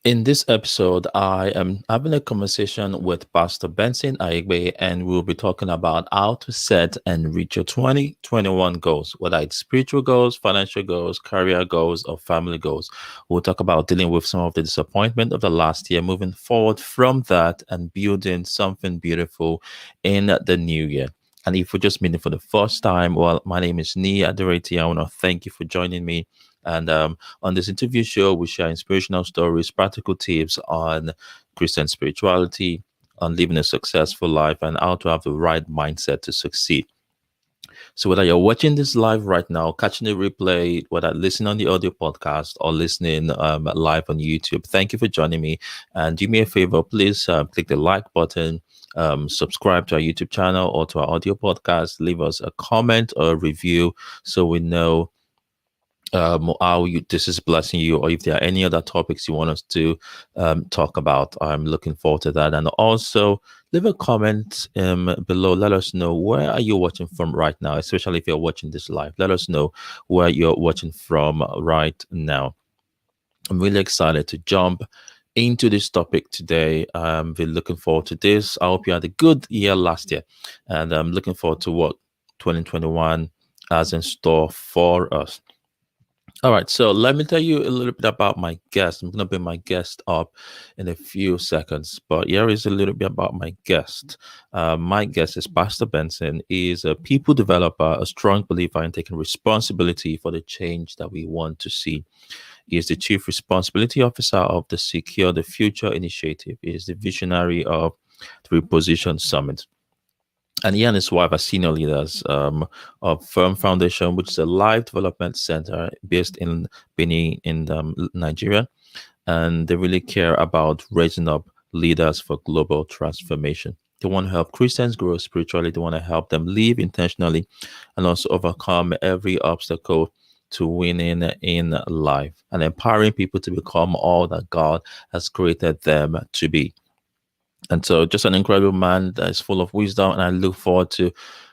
In this episode, I am having a conversation with Pastor Benson Akhigbe, and we'll be talking about how to set and reach your 2021 goals, whether it's spiritual goals, financial goals, career goals, or family goals. We'll talk about dealing with some of the disappointment of the last year, moving forward from that, and building something beautiful in the new year. And if we're just meeting for the first time, well, my name is Niyi Adereti. I want to thank you for joining me. And on this interview show, we share inspirational stories, practical tips on Christian spirituality, on living a successful life, and how to have the right mindset to succeed. So, whether you're watching this live right now, catching the replay, whether listening on the audio podcast or listening live on YouTube, thank you for joining me. And do me a favor, please click the like button. Subscribe to our YouTube channel or to our audio podcast. Leave us a comment or a review so we know how you this is blessing you, or if there are any other topics you want us to talk about. I'm looking forward to that. And also leave a comment below. Let us know where are you watching from right now, especially if you're watching this live. Let us know where you're watching from right now. I'm really excited to jump into this topic today. I'm really looking forward to this. I hope you had a good year last year, and I'm looking forward to what 2021 has in store for us. All right, so let me tell you a little bit about my guest. I'm going to bring my guest up in a few seconds, but here is a little bit about my guest. My guest is Pastor Benson. He is a people developer, a strong believer in taking responsibility for the change that we want to see. He is the Chief Responsibility Officer of the Secure the Future Initiative. He is the visionary of the Reposition Summit. And he and his wife are senior leaders of Firm Foundation, which is a live development center based in Benin in Nigeria. And they really care about raising up leaders for global transformation. They want to help Christians grow spiritually. They want to help them live intentionally and also overcome every obstacle to winning in life and empowering people to become all that God has created them to be. And so, just an incredible man that is full of wisdom. And I look forward to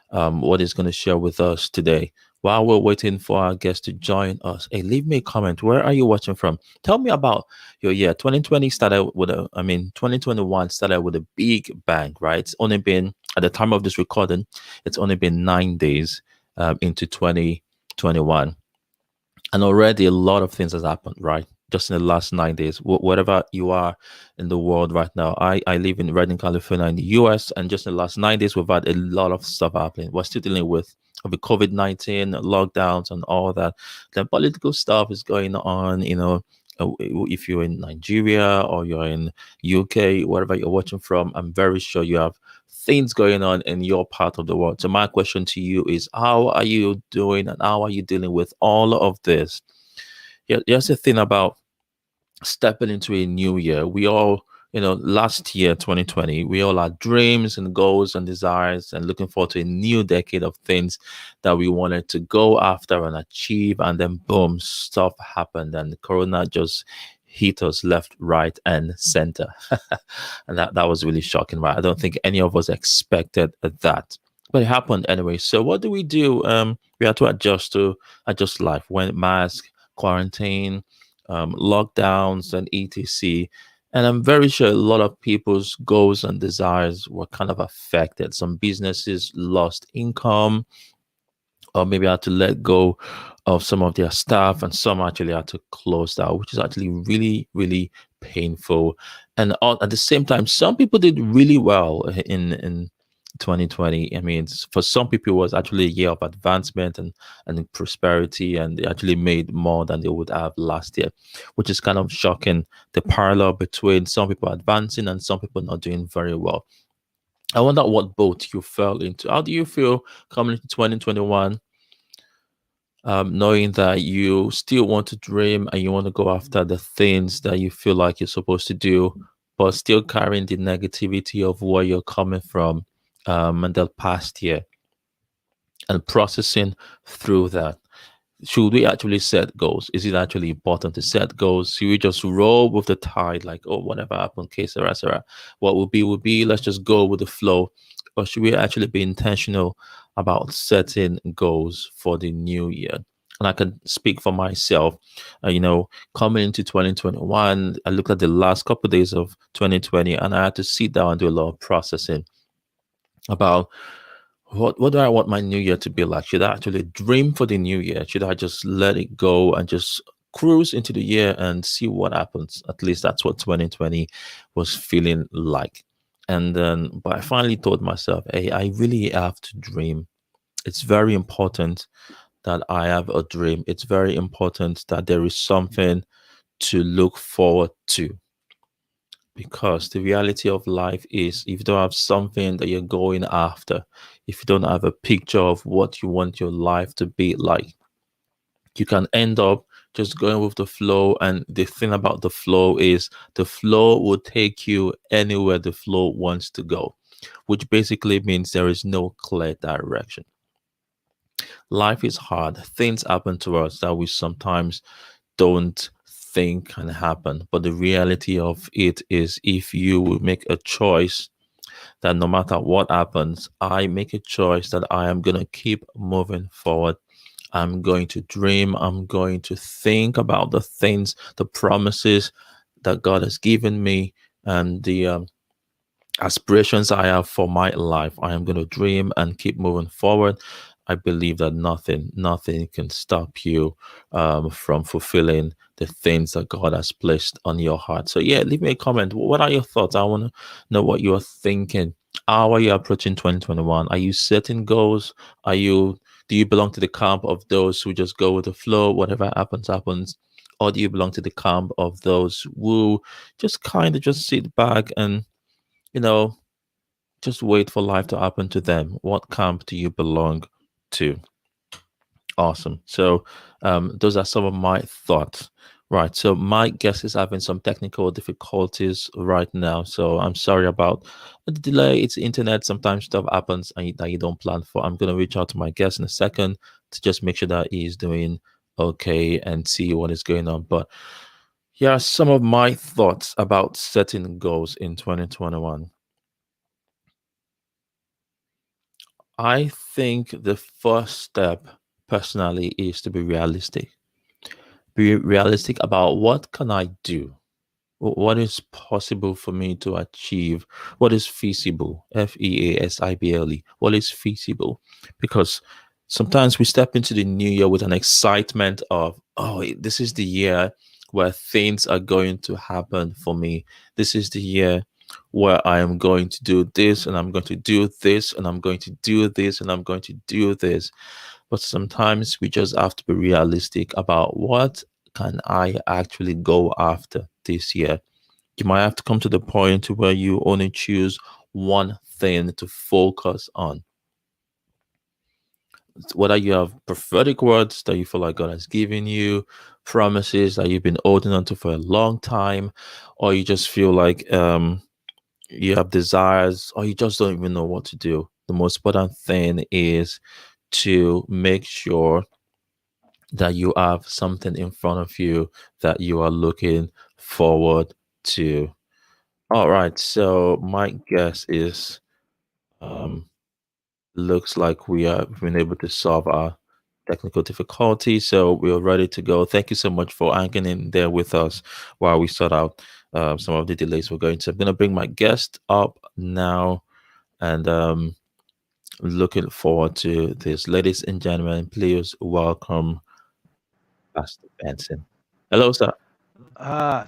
what he's going to share with us today. While we're waiting for our guest to join us, hey, leave me a comment. Where are you watching from? Tell me about your year. 2020 started with 2021 started with a big bang, right? It's only been, at the time of this recording, it's only been 9 days into 2021. And already a lot of things has happened, right? Just in the last 9 days, whatever you are in the world right now. I live in Redding, California, in the US, and just in the last 9 days, we've had a lot of stuff happening. We're still dealing with the COVID-19 lockdowns and all that. The political stuff is going on, if you're in Nigeria or you're in UK, wherever you're watching from, I'm very sure you have things going on in your part of the world. So my question to you is, how are you doing and how are you dealing with all of this? Here's the thing about stepping into a new year. We all, last year, 2020, we all had dreams and goals and desires and looking forward to a new decade of things that we wanted to go after and achieve. And then, boom, stuff happened and Corona just hit us left, right, and center. And that was really shocking, right? I don't think any of us expected that. But it happened anyway. So what do? We had to adjust life when mask, quarantine, lockdowns, and etc. And I'm very sure a lot of people's goals and desires were kind of affected. Some businesses lost income, or maybe had to let go of some of their staff, and some actually had to close down, which is actually really, really painful. And at the same time, some people did really well in 2020. I mean, for some people, it was actually a year of advancement and prosperity, and they actually made more than they would have last year, which is kind of shocking. The parallel between some people advancing and some people not doing very well. I wonder what boat you fell into. How do you feel coming into 2021, knowing that you still want to dream and you want to go after the things that you feel like you're supposed to do, but still carrying the negativity of where you're coming from in the past year and processing through that? Should we actually set goals? Is it actually important to set goals? Should we just roll with the tide, like, oh, whatever happened, que sera? What will be, let's just go with the flow. Or should we actually be intentional about setting goals for the new year? And I can speak for myself. Coming into 2021, I looked at the last couple of days of 2020, and I had to sit down and do a lot of processing about what do I want my new year to be like? Should I actually dream for the new year? Should I just let it go and just cruise into the year and see what happens? At least that's what 2020 was feeling like. And then, but I finally told myself, hey, I really have to dream. It's very important that I have a dream. It's very important that there is something to look forward to, because the reality of life is if you don't have something that you're going after, if you don't have a picture of what you want your life to be like, you can end up just going with the flow. And the thing about the flow is the flow will take you anywhere the flow wants to go, which basically means there is no clear direction. Life is hard. Things happen to us that we sometimes don't think can happen. But the reality of it is, if you will make a choice that no matter what happens, I make a choice that I am going to keep moving forward. I'm going to dream. I'm going to think about the things, the promises that God has given me, and the aspirations I have for my life. I am going to dream and keep moving forward. I believe that nothing can stop you from fulfilling the things that God has placed on your heart. So yeah, leave me a comment. What are your thoughts? I want to know what you're thinking. How are you approaching 2021? Are you setting goals? Are you Do you belong to the camp of those who just go with the flow, whatever happens, happens? Or do you belong to the camp of those who just kind of just sit back and you know, just wait for life to happen to them? What camp do you belong to? Awesome. So, those are some of my thoughts. Right. So, my guest is having some technical difficulties right now. So, I'm sorry about the delay. It's internet. Sometimes stuff happens that you don't plan for. I'm going to reach out to my guest in a second to just make sure that he's doing okay and see what is going on. But here are some of my thoughts about setting goals in 2021. I think the first step personally is to be realistic. Be realistic about what can I do? What is possible for me to achieve? What is feasible? Feasible. What is feasible? Because sometimes we step into the new year with an excitement of, oh, this is the year where things are going to happen for me. This is the year where I am going to do this, and I'm going to do this, and I'm going to do this, and I'm going to do this. But sometimes we just have to be realistic about what can I actually go after this year. You might have to come to the point where you only choose one thing to focus on. Whether you have prophetic words that you feel like God has given you, promises that you've been holding on to for a long time, or you just feel like you have desires, or you just don't even know what to do. The most important thing is to make sure that you have something in front of you that you are looking forward to. All right, so my guess is um, looks like we have been able to solve our technical difficulty, so we're ready to go. Thank you so much for hanging in there with us while we sort out some of the delays we're going to. I'm going to bring my guest up now, and looking forward to this. Ladies and gentlemen, please welcome Pastor Benson. Hello, sir.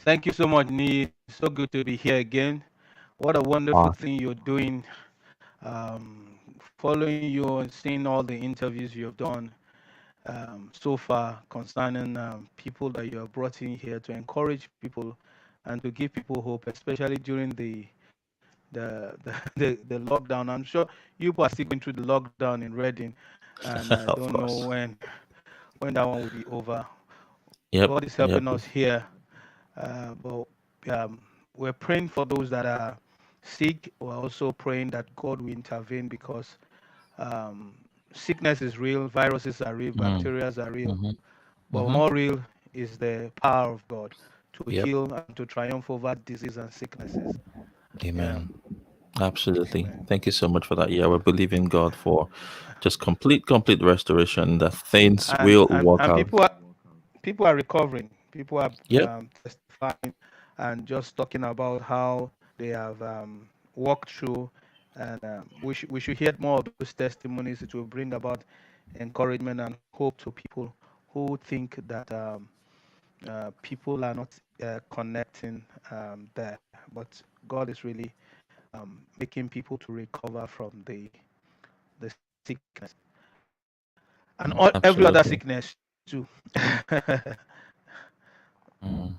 Thank you so much, Niyi. So good to be here again. What a wonderful thing you're doing. Following you and seeing all the interviews you have done so far concerning people that you have brought in here to encourage people and to give people hope, especially during the lockdown. I'm sure you people are still going through the lockdown in Reading, and I don't Of know course. when that one will be over. Yep. God is helping Yep. us here. But we're praying for those that are sick. We're also praying that God will intervene because um, sickness is real, viruses are real, Mm, bacteria are real. mm-hmm, But mm-hmm. more real is the power of God to Yep. heal and to triumph over disease and sicknesses. Yeah. Amen. Absolutely. Amen. Thank you so much for that. Yeah, we're believing God for just complete restoration, that things will work And out. people are recovering. People are Yep. testifying and just talking about how they have walked through. And we should hear more of those testimonies. It will bring about encouragement and hope to people who think that people are not connecting there. But God is really making people to recover from the sickness and every other Absolutely. sickness too. Mm.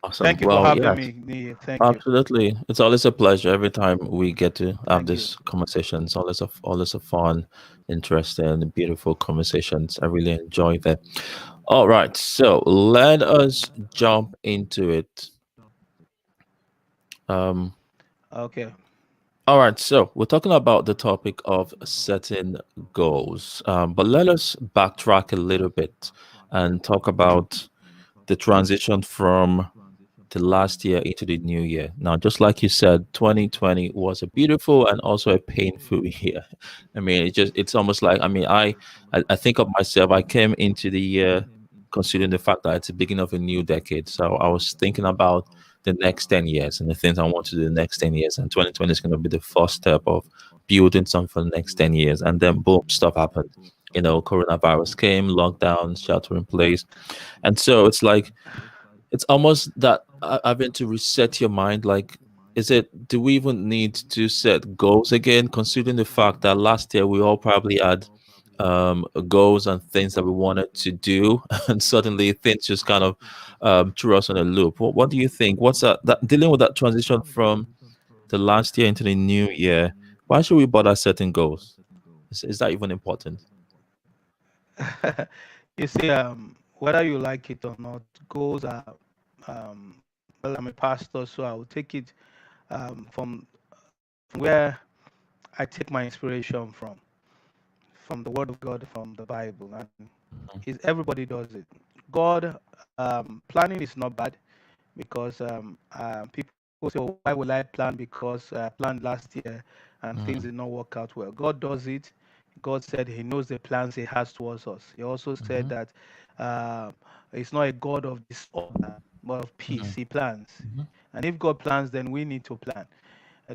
Awesome. Thank you for Well, having yes, me, Niyi. Thank you. absolutely. It's always a pleasure every time we get to have Thank you. this conversation. It's always a fun, interesting, beautiful conversations. I really enjoy that. All right, so let us jump into it. Um, Okay. all right, so we're talking about the topic of setting goals, but let us backtrack a little bit and talk about the transition from the last year into the new year. Now, just like you said, 2020 was a beautiful and also a painful year. I mean, it's almost like, I mean, I think of myself, I came into the year considering the fact that it's the beginning of a new decade. So I was thinking about the next 10 years and the things I want to do the next 10 years. And 2020 is going to be the first step of building something for the next 10 years. And then boom, stuff happened. You know, coronavirus came, lockdown, shelter in place. And so it's like, it's almost that having to reset your mind. Like, is it, do we even need to set goals again, considering the fact that last year we all probably had goals and things that we wanted to do, and suddenly things just kind of threw us on a loop. What do you think? What's that dealing with that transition from the last year into the new year? Why should we bother setting goals? Is that even important? You see, whether you like it or not, goals are. Well, I'm a pastor, so I will take it from where I take my inspiration from the Word of God, from the Bible, and is everybody does it. God, planning is not bad because people say, "Oh, why will I plan?" Because I planned last year and things Mm-hmm. did not work out well. God does it. God said He knows the plans He has towards us. He also said Mm-hmm. that uh, He's not a God of disorder, but of peace. He plans, Mm-hmm. and if God plans, then we need to plan.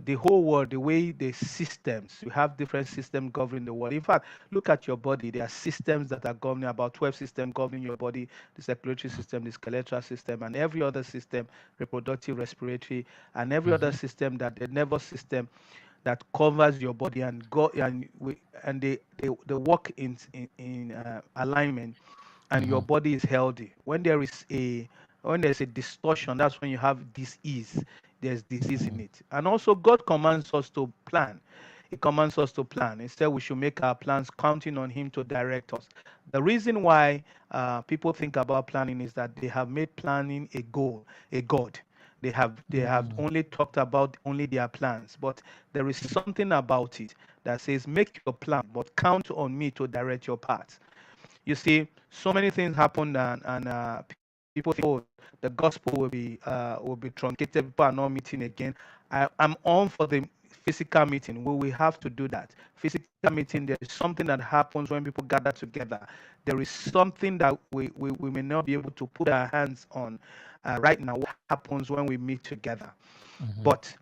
The whole world, the way the systems, we have different systems governing the world. In fact, look at your body. There are systems that are governing, about 12 systems governing your body: the circulatory system, the skeletal system, and every other system, reproductive, respiratory, and every other Mm-hmm. system, that the nervous system that covers your body, and go and they work in alignment, and your Mm-hmm. body is healthy. When there's a distortion, that's when you have disease. There's disease in it. And also, God commands us to plan. He commands us to plan. Instead, we should make our plans counting on Him to direct us. The reason why people think about planning is that they have made planning a goal, a god. They have only talked about only their plans, but there is something about it that says, make your plan, but count on me to direct your path. You see, so many things happen, and people think, oh, the gospel will be truncated. People are not meeting again. I'm on for the physical meeting. We will have to do that. Physical meeting. There is something that happens when people gather together. There is something that we may not be able to put our hands on right now. What happens when we meet together? Mm-hmm. But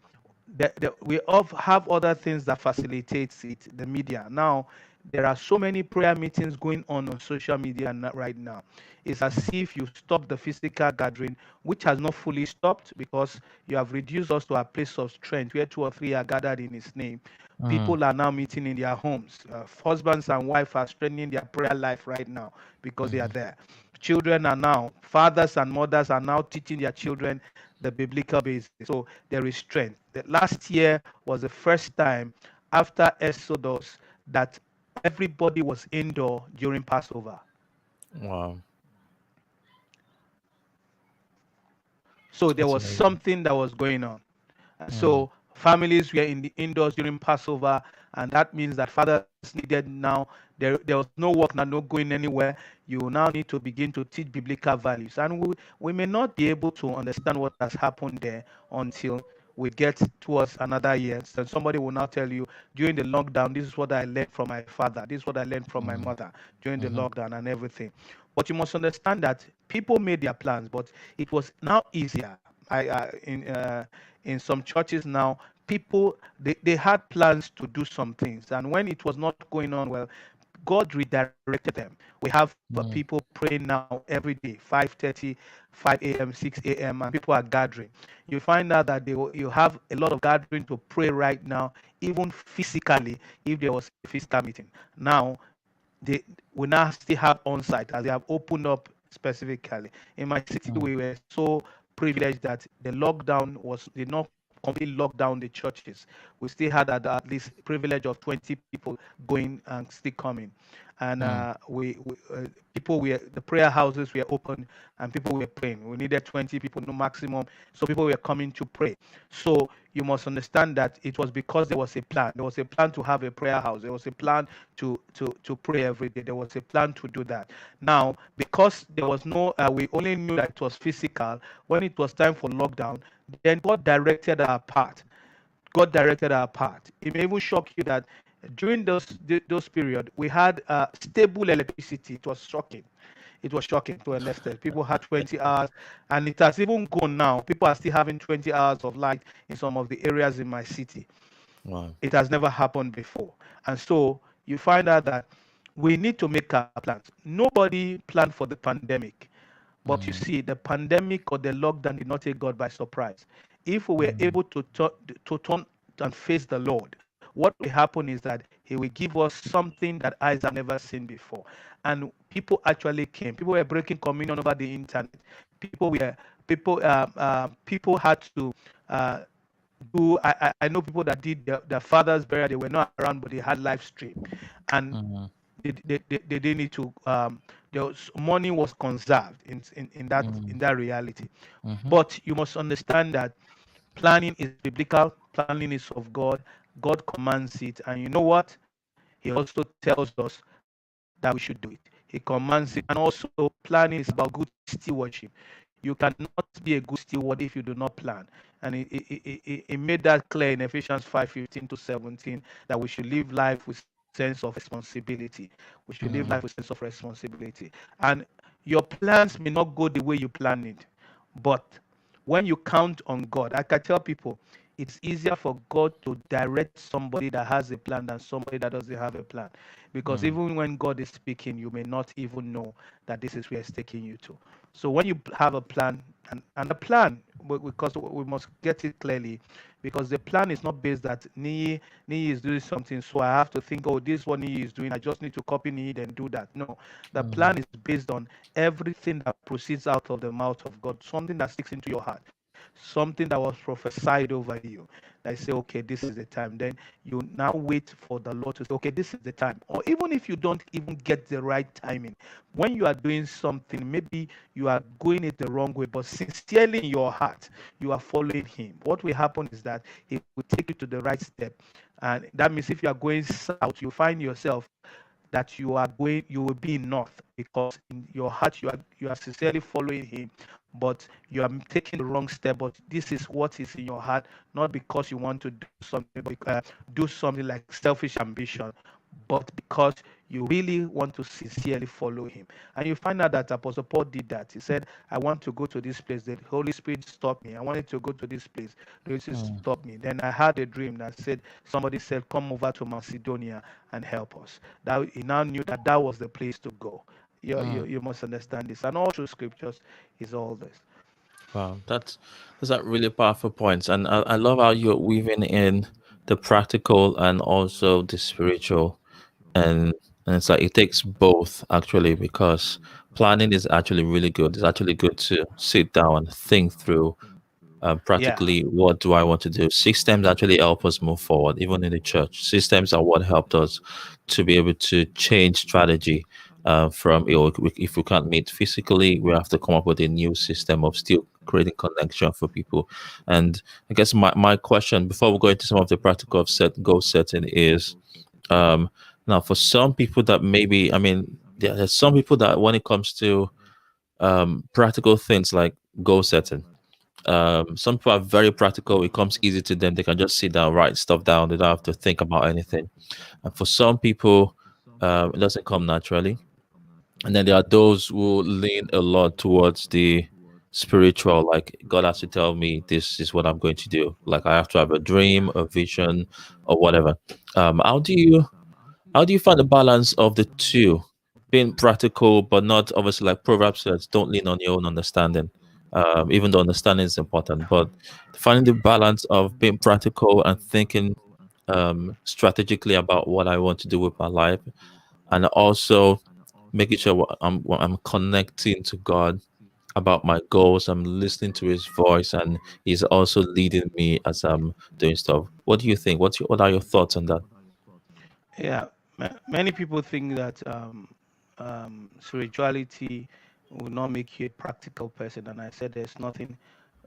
we have other things that facilitates it. The media now, there are so many prayer meetings going on social media right now. It's as if you stop the physical gathering, which has not fully stopped, because you have reduced us to a place of strength where two or three are gathered in His name. Mm-hmm. People are now meeting in their homes. Husbands and wives are strengthening their prayer life right now because they are there. Children are now, fathers and mothers are now teaching their children the biblical basis. So there is strength. The last year was the first time after Exodus that everybody was indoor during Passover. Wow, So there that's was amazing. something that was going on. And Mm-hmm. so families were in the indoors during Passover, and that means that fathers needed now. There was no work now, no going anywhere. You now need to begin to teach biblical values, and we may not be able to understand what has happened there until we get towards another year, so somebody will now tell you during the lockdown, this is what I learned from my father, this is what I learned from my Mm. mother during the Mhm. lockdown and everything. But you must understand that people made their plans, but it was now easier. In some churches now, people they had plans to do some things, and when it was not going on well, God redirected them. We have Mm. people praying now every day, 5:30, 5 a.m., 6 a.m., and people are gathering. You find out that you have a lot of gathering to pray right now, even physically, if there was a physical meeting. Now, they we now still have on-site as they have opened up specifically. In my city, Mm. we were so privileged that the lockdown was did not completely lock down the churches. We still had at least privilege of 20 people going and still coming. And Mm. people were the prayer houses were open and people were praying. We needed 20 people, no maximum, so people were coming to pray. So you must understand that it was because there was a plan. There was a plan to have a prayer house. There was a plan to pray every day. There was a plan to do that. Now, because there was no, we only knew that it was physical. When it was time for lockdown, then God directed our path. God directed our path. It may even shock you that during those period we had stable electricity. It was shocking. It was shocking to an extent. People had 20 hours, and it has even gone now. People are still having 20 hours of light in some of the areas in my city. Wow. It has never happened before. And so you find out that we need to make our plans. Nobody planned for the pandemic. But you Mm. see, the pandemic or the lockdown did not take God by surprise. If we were Mm. able to turn and face the Lord, what will happen is that He will give us something that eyes have never seen before. And people actually came. People were breaking communion over the internet. People had to uh, I know people that did their father's burial. They were not around, but they had live stream, and Mm. they didn't need to. Money was conserved Mm. in that reality. Mhm. But you must understand that planning is biblical. Planning is of God. God commands it, and you know what? He also tells us that we should do it. He commands it, and also planning is about good stewardship. You cannot be a good steward if you do not plan. And it made that clear in Ephesians 5:15 to 17 that we should live life with sense of responsibility. We should live life with Mm. sense of responsibility. And your plans may not go the way you planned it, but when you count on God, I can tell people it's easier for God to direct somebody that has a plan than somebody that doesn't have a plan. Because Mm. even when God is speaking, you may not even know that this is where it's taking you to. So when you have a plan, and the plan, because we must get it clearly, because the plan is not based that Niyi is doing something, so I have to think, oh, this is what Niyi is doing. I just need to copy Niyi and do that. No, the Mm. plan is based on everything that proceeds out of the mouth of God, something that sticks into your heart, something that was prophesied over you. That say, okay, this is the time. Then you now wait for the Lord to say, okay, this is the time. Or even if you don't even get the right timing, when you are doing something, maybe you are going it the wrong way, but sincerely in your heart, you are following Him. What will happen is that He will take you to the right step. And that means if you are going south, you find yourself that you will be in north, because in your heart you are sincerely following Him, but you are taking the wrong step. But this is what is in your heart, not because you want to do something, do something like selfish ambition, but because you really want to sincerely follow Him. And you find out that Apostle Paul did that. He said, I want to go to this place. The Holy Spirit stopped me. I wanted to go to this place. The Holy Spirit Mm. stopped me. Then I had a dream that said, somebody said, come over to Macedonia and help us. That he now knew that that was the place to go. Mm. You must understand this. And all through scriptures is all this. Wow, that's a really powerful points, and I love how you're weaving in the practical and also the spiritual, and and it's like it takes both actually, because planning is actually really good. It's actually good to sit down and think through Yeah. practically what do I want to do. Systems actually help us move forward, even in the church. Systems are what helped us to be able to change strategy. From if we can't meet physically, we have to come up with a new system of still creating connection for people. And I guess my question before we go into some of the practical goal setting is, um, now for some people that maybe, I mean, there's some people that when it comes to practical things like goal setting, Some people are very practical. It comes easy to them. They can just sit down, write stuff down. They don't have to think about anything. And for some people, it doesn't come naturally. And then there are those who lean a lot towards the spiritual, like God has to tell me this is what I'm going to do. Like I have to have a dream, a vision, or whatever. How do you find the balance of the two? Being practical, but not obviously like Proverbs says, don't lean on your own understanding. Even though understanding is important, but finding the balance of being practical and thinking strategically about what I want to do with my life, and also making sure I'm connecting to God about my goals. I'm listening to His voice, and He's also leading me as I'm doing stuff. What do you think? What are your thoughts on that? Yeah, many people think that spirituality will not make you a practical person, and I said there's nothing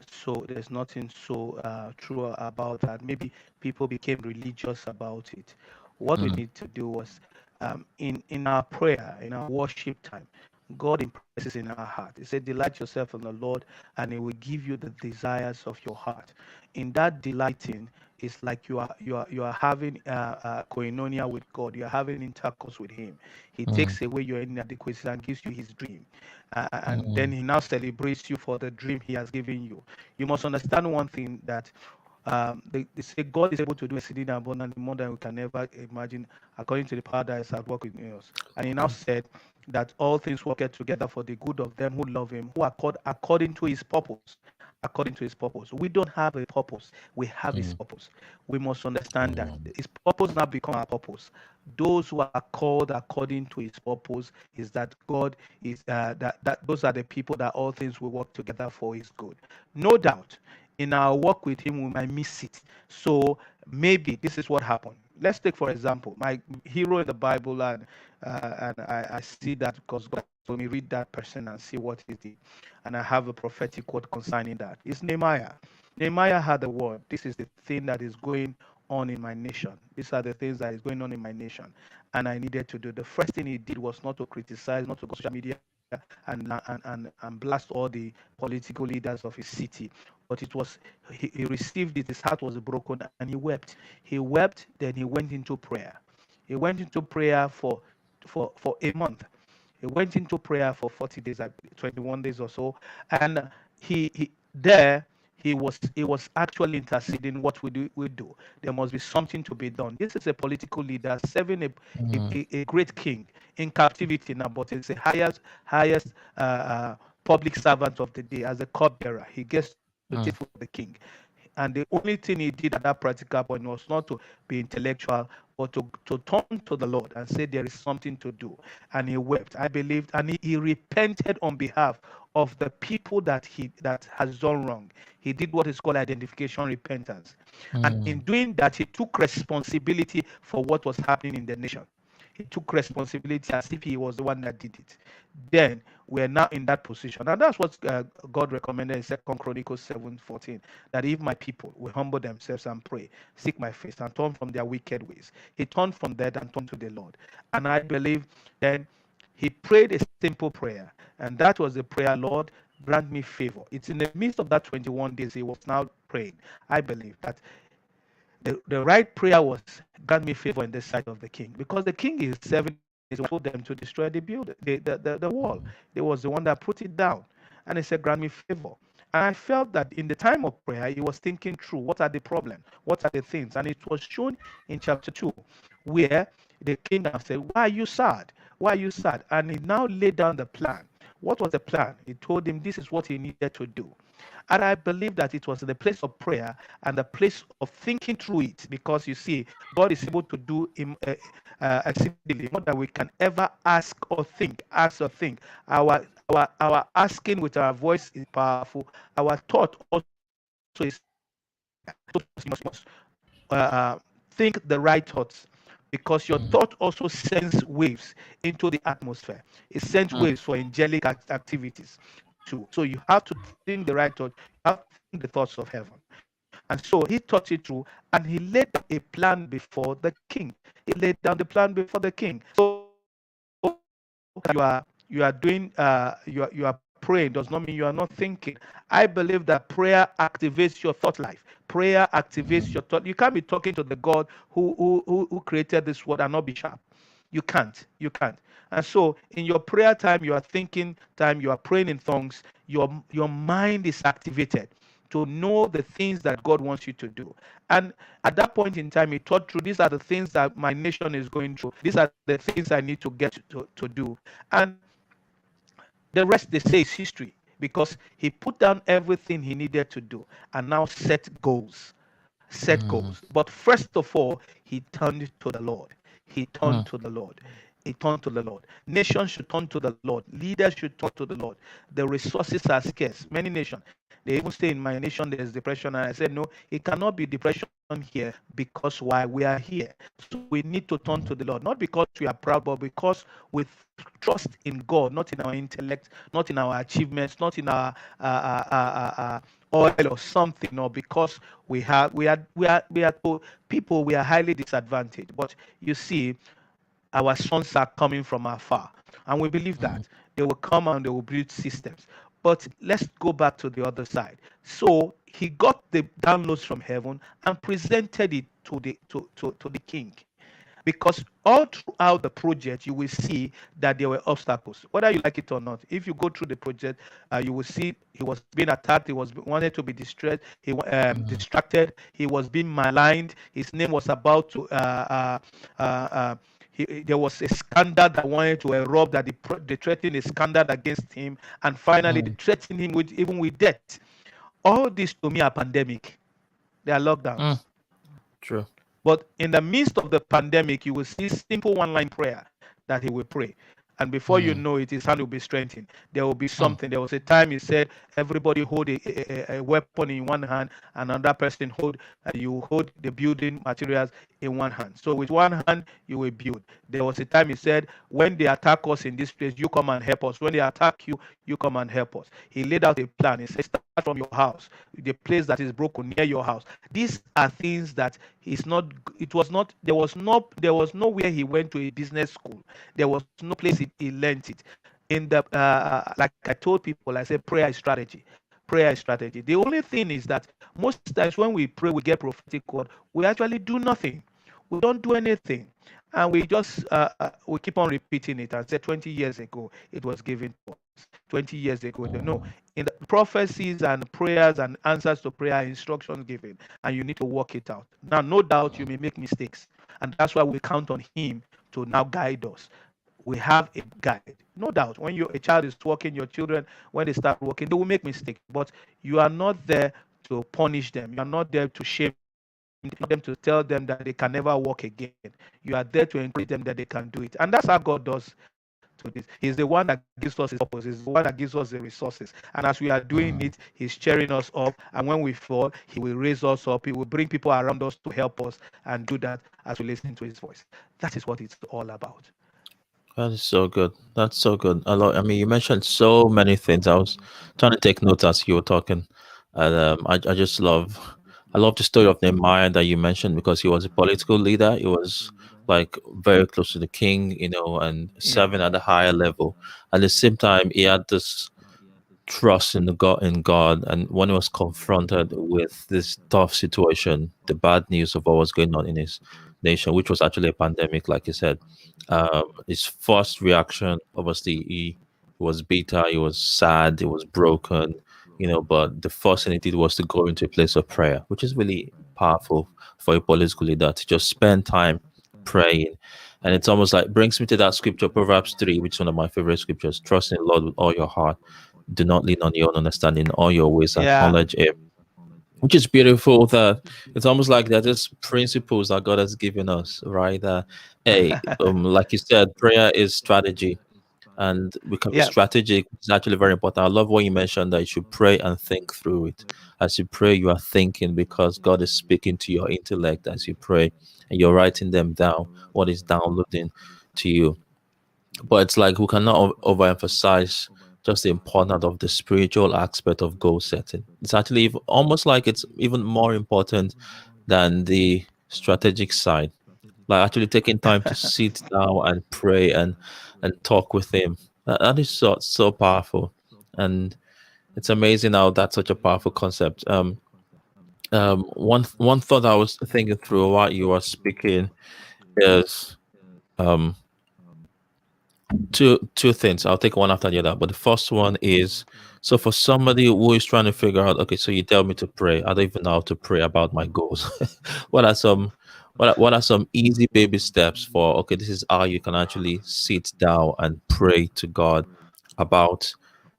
so true about that. Maybe people became religious about it. What we Mm, need to do was in our prayer, in our worship time, God impresses in our heart. He said, "Delight yourself in the Lord, and He will give you the desires of your heart." In that delighting, it's like you are having koinonia with God. You are having intercourse with Him. He mm, takes away your inadequacies and gives you His dream, and then mm, He now celebrates you for the dream He has given you. You must understand one thing that they say God is able to do exceeding abundantly more than we can ever imagine, according to the power that is at work within us. And He now said that all things work together for the good of them who love Him, who are called according to His purpose. According to His purpose. We don't have a purpose. We have His mm. purpose. We must understand that Amen. His purpose now become our purpose. Those who are called according to His purpose is that God is that those are the people that all things will work together for His good. No doubt, in our work with Him, we might miss it. So maybe this is what happened. Let's take for example my hero in the Bible, and I see that because God told me read that person and see what he did, and I have a prophetic quote concerning that. It's Nehemiah. Nehemiah had the word. This is the thing that is going on in my nation. These are the things that is going on in my nation, and I needed to do. The first thing he did was not to criticize, not to go social media and blast all the political leaders of his city, but it was he received it. His heart was broken, and he wept. He wept. Then he went into prayer. He went into prayer for a month. He went into prayer for 40 days, 21 days or so, and he there he was actually interceding. What we do, there must be something to be done. This is a political leader serving Mm, a great king in captivity now, but it's the highest public servant of the day. As a cupbearer, he gets to take food mm, for the king. And the only thing he did at that practical point was not to be intellectual, but to turn to the Lord and say there is something to do. And he wept. I believed, and he repented on behalf of the people that has done wrong. He did what is called identification repentance. And in mm, doing that, he took responsibility for what was happening in the nation. He took responsibility as if he was the one that did it. Then we're now in that position. And that's what God recommended in 2 Chronicles 7:14, that if my people will humble themselves and pray, seek my face, and turn from their wicked ways. He turned from that and turned to the Lord. And I believe then he prayed a simple prayer. And that was the prayer, Lord, grant me favor. It's in the midst of that 21 days he was now praying. I believe that the right prayer was, grant me favor in the sight of the king, because the king is serving is told them to destroy the building, the wall. He was the one that put it down, and he said, grant me favor. And I felt that in the time of prayer he was thinking through what are the problems, what are the things, and it was shown in chapter 2, where the king now said, why are you sad, why are you sad? And he now laid down the plan. What was the plan? He told him this is what he needed to do. And I believe that it was the place of prayer and the place of thinking through it, because you see, God is able to do exceedingly more than we can ever ask or think. Ask or think. Our asking with our voice is powerful. Our thought also is uh, think the right thoughts, because your mm, thought also sends waves into the atmosphere. It sends mm, waves for angelic activities too. So you have to think the right thought. You have to think the thoughts of heaven. And so he thought it through, and he laid down a plan before the king. He laid down the plan before the king. So you are doing you are praying praying does not mean you are not thinking. I believe that prayer activates your thought life. Prayer activates your thought. You can't be talking to the God who created this world and not be sharp. You can't. You can't. And so in your prayer time, you are thinking time, you are praying in tongues, your mind is activated to know the things that God wants you to do. And at that point in time, he thought through, these are the things that my nation is going through. These are the things I need to get to do. And the rest, they say, is history, because he put down everything he needed to do and now set goals. Set Mm, goals. But first of all, he turned to the Lord. He turned mm, to the Lord. He turned to the Lord. Nations should turn to the Lord. Leaders should turn to the Lord. The resources are scarce. Many nations, they even say in my nation there's depression. And I said, no, it cannot be depression here, because why? We are here. So we need to turn to the Lord. Not because we are proud, but because we trust in God, not in our intellect, not in our achievements, not in our oil or something, or because we are people, we are highly disadvantaged. But you see, our sons are coming from afar, and we believe mm, that they will come and they will build systems. But let's go back to the other side. So he got the downloads from heaven and presented it to the king, because all throughout the project you will see that there were obstacles, whether you like it or not. If you go through the project, you will see he was being attacked, he was wanted to be distressed, mm, distracted, he was being maligned, his name was about to there was a scandal that wanted to erupt, that they threatened a scandal against him, and finally they mm, threatened him with even with death. All this to me are pandemic. They are mm. lockdowns. True. But in the midst of the pandemic, you will see simple one line prayer that he will pray. And before you Mm, know it, his hand will be strengthened. There will be mm, something. There was a time he said, everybody hold a weapon in one hand, and another person hold, you hold the building materials in one hand. So with one hand, you will build. There was a time he said, when they attack us in this place, you come and help us. When they attack you, you come and help us. He laid out a plan. He said, start from your house, the place that is broken near your house. These are things that is not, it was not, there was nowhere he went to a business school. There was no place he learned it. In the like I told people, I said prayer is strategy. Prayer is strategy. The only thing is that most times when we pray, we get prophetic word, we actually do nothing. We don't do anything. And we just we keep on repeating it and say 20 years ago it was given to us. 20 years ago. No, in the prophecies and prayers and answers to prayer, instructions given, and you need to work it out. Now, no doubt you may make mistakes, and that's why we count on him to now guide us. We have a guide, no doubt. When a child is walking, your children, when they start walking, they will make mistakes, but you are not there to punish them. You are not there to shame them, to tell them that they can never walk again. You are there to encourage them that they can do it. And that's how God does to this. He's the one that gives us his purpose. He's the one that gives us the resources. And as we are doing mm. it, he's cheering us up. And when we fall, he will raise us up. He will bring people around us to help us and do that as we listen to his voice. That is what it's all about. That is so good. That's so good. A lot. I mean, you mentioned so many things. I was trying to take notes as you were talking, and I just I love the story of Nehemiah that you mentioned because he was a political leader. He was like very close to the king, and Yeah. serving at a higher level. At the same time, he had this trust in God, and when he was confronted with this tough situation, the bad news of what was going on in his nation, which was actually a pandemic, like you said, his first reaction, obviously, he was bitter, he was sad, he was broken, but the first thing he did was to go into a place of prayer, which is really powerful for a political leader to just spend time praying. And it's almost like brings me to that scripture, Proverbs 3, which is one of my favorite scriptures. Trust in the Lord with all your heart, do not lean on your own understanding. In all your ways Yeah. acknowledge him. Which is beautiful that it's almost like they're just principles that God has given us, right? Hey, like you said, prayer is strategy, and we can be Yeah. strategic. It's actually very important. I love what you mentioned that you should pray and think through it. As you pray, you are thinking because God is speaking to your intellect as you pray, and you're writing them down, what is downloading to you. But it's like we cannot overemphasize just the importance of the spiritual aspect of goal setting. It's actually almost like it's even more important than the strategic side. Like actually taking time to sit down and pray and talk with him. That is so powerful. And it's amazing how that's such a powerful concept. One thought I was thinking through while you were speaking is um two things. I'll take one after the other. But the first one is, so for somebody who is trying to figure out, okay, so you tell me to pray. I don't even know how to pray about my goals. what are some what are some easy baby steps for, okay, this is how you can actually sit down and pray to God about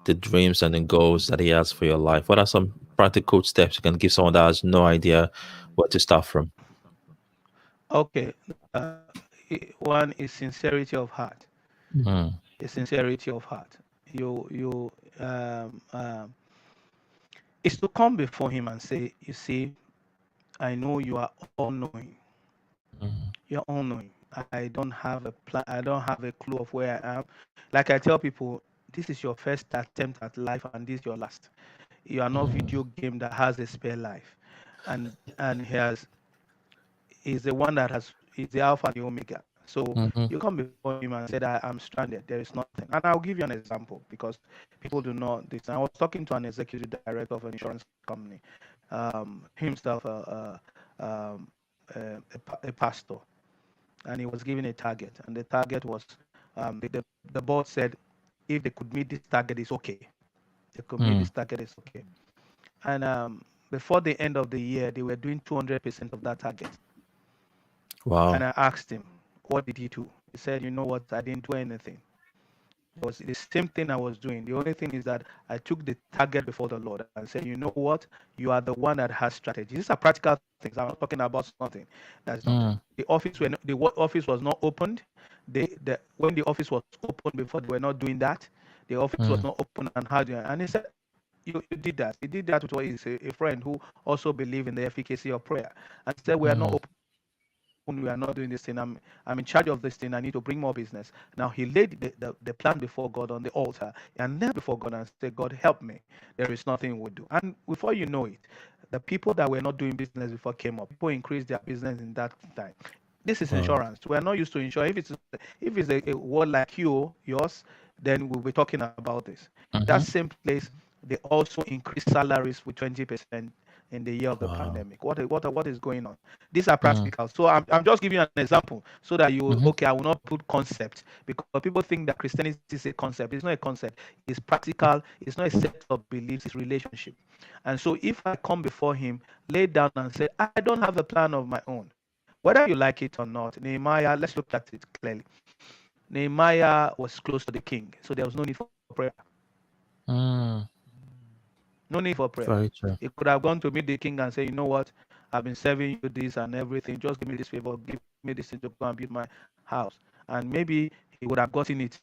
the dreams and the goals that He has for your life? What are some practical steps you can give someone that has no idea where to start from? Okay. One is sincerity of heart. Mm, A sincerity of heart. You um, um, is to come before Him and say, you see, I know you are all knowing. mm, You're all knowing. I don't have a plan. I don't have a clue of where I am. Like I tell people, this is your first attempt at life, and this is your last. You are not mm, video game that has a spare life, and He has is the one that has is the Alpha and the Omega. So mhm, you come before Him and said, I'm stranded. There is nothing. And I'll give you an example because people do not. This. I was talking to an executive director of an insurance company, himself a pastor, and he was given a target, and the target was the board said if they could meet this target, it's okay. They could meet mm. this target, it's okay. And before the end of the year, they were doing 200% of that target. And Wow. I asked him, what did he do? He said, you know what? I didn't do anything. It was the same thing I was doing. The only thing is that I took the target before the Lord and said, you know what? You are the one that has strategy. These are practical things. I'm not talking about something that's not. Mm, The office was not opened. When the office was opened before, they were not doing that. The office was mm, not open and how do you, and he said, you did that. He did that with a friend who also believed in the efficacy of prayer and said, we are not mm, open, we are not doing this thing. I'm in charge of this thing. I need to bring more business. Now he laid the plan before God on the altar and knelt before God and said, God, help me. There is nothing we do. And before you know it, the people that were not doing business before came up. People increased their business in that time. This is wow. insurance. We are not used to insurance. If it's a word like yours, then we'll be talking about this. That Mhm. same place, they also increased salaries with 20% in the year of the Wow. pandemic. What is going on? These are Mm, practical. So I'm just giving you an example so that you mhm, okay. I will not put concept because people think that Christianity is a concept. It's not a concept. It's practical. It's not a set of beliefs. It's relationship. And so if I come before Him, lay down and say, I don't have a plan of my own, whether you like it or not. Nehemiah, let's look at it clearly. Nehemiah was close to the king, so there was no need for prayer. mm. No need for prayer. Very true. He could have gone to meet the king and say, you know what, I've been serving you this and everything. Just give me this favor, give me this thing to go and build my house. And maybe he would have gotten it.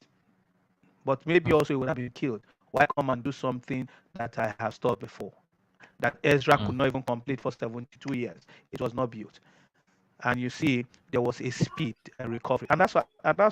But maybe Mm, also he would have been killed. Why come and do something that I have stopped before? That Ezra could mm, not even complete for 72 years. It was not built. And you see, there was a speed and recovery. And that's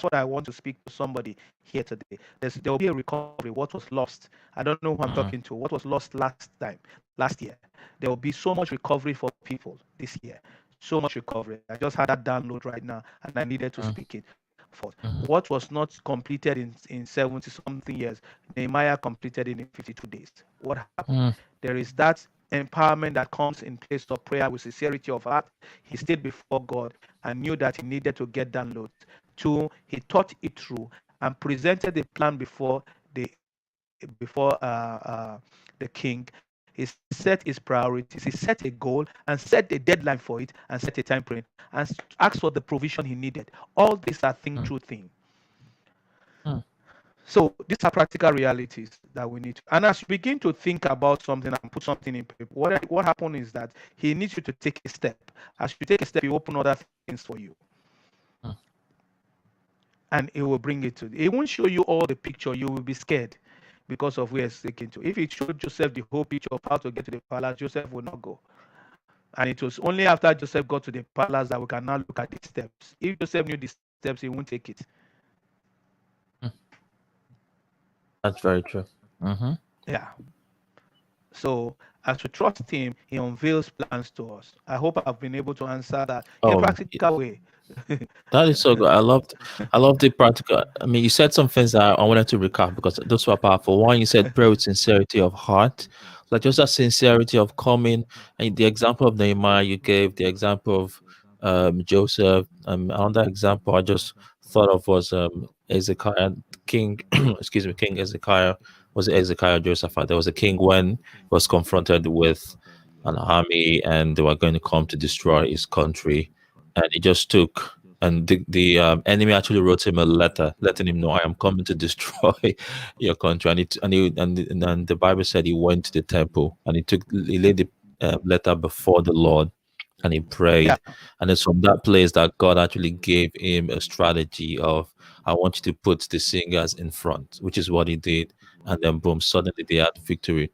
what I want to speak to somebody here today. There will be a recovery. What was lost? I don't know who I'm mm, talking to. What was lost last year? There will be so much recovery for people this year. So much recovery. I just had that download right now, and I needed to mm, speak it forth. mhm, What was not completed in 70 something years, Nehemiah completed it in 52 days. What happened? mm, There is that empowerment that comes in place of prayer with sincerity of heart. He stayed before God and knew that he needed to get downloads. Two, he thought it through and presented the plan before the king. He set his priorities. He set a goal and set a deadline for it and set a time frame and asked for the provision he needed. All these are think mm, through things. mm, So these are practical realities that we need to. And as you begin to think about something and put something in paper, what happens is that he needs you to take a step. As you take a step, he open other things for you, mm, and it will bring it to. It won't show you all the picture. You will be scared because of where it's taken to. If it showed Joseph the whole picture of how to get to the palace, Joseph would not go. And it was only after Joseph got to the palace that we can now look at the steps. If Joseph knew the steps, he won't take it. mm. That's very true. Mhm, Yeah. So as we trust Him, He unveils plans to us. I hope I've been able to answer that in a Oh, practical way. that is so good. I loved the practical. I mean, you said some things that I wanted to recap because those were powerful. One, you said pray with sincerity of heart, like just that sincerity of coming. And the example of Nehemiah you gave, the example of Joseph. Another example I just thought of was Ezekiah, King. Excuse me, King Ezekiah. Was it Ezekiah or Joseph? There was a king when he was confronted with an army and they were going to come to destroy his country, and it just took, and the enemy actually wrote him a letter letting him know, I am coming to destroy your country. And the Bible said he went to the temple and he laid the letter before the Lord and he prayed. Yeah, And it's from that place that God actually gave him a strategy of, I want you to put the singers in front, which is what he did. And then boom, suddenly they had victory.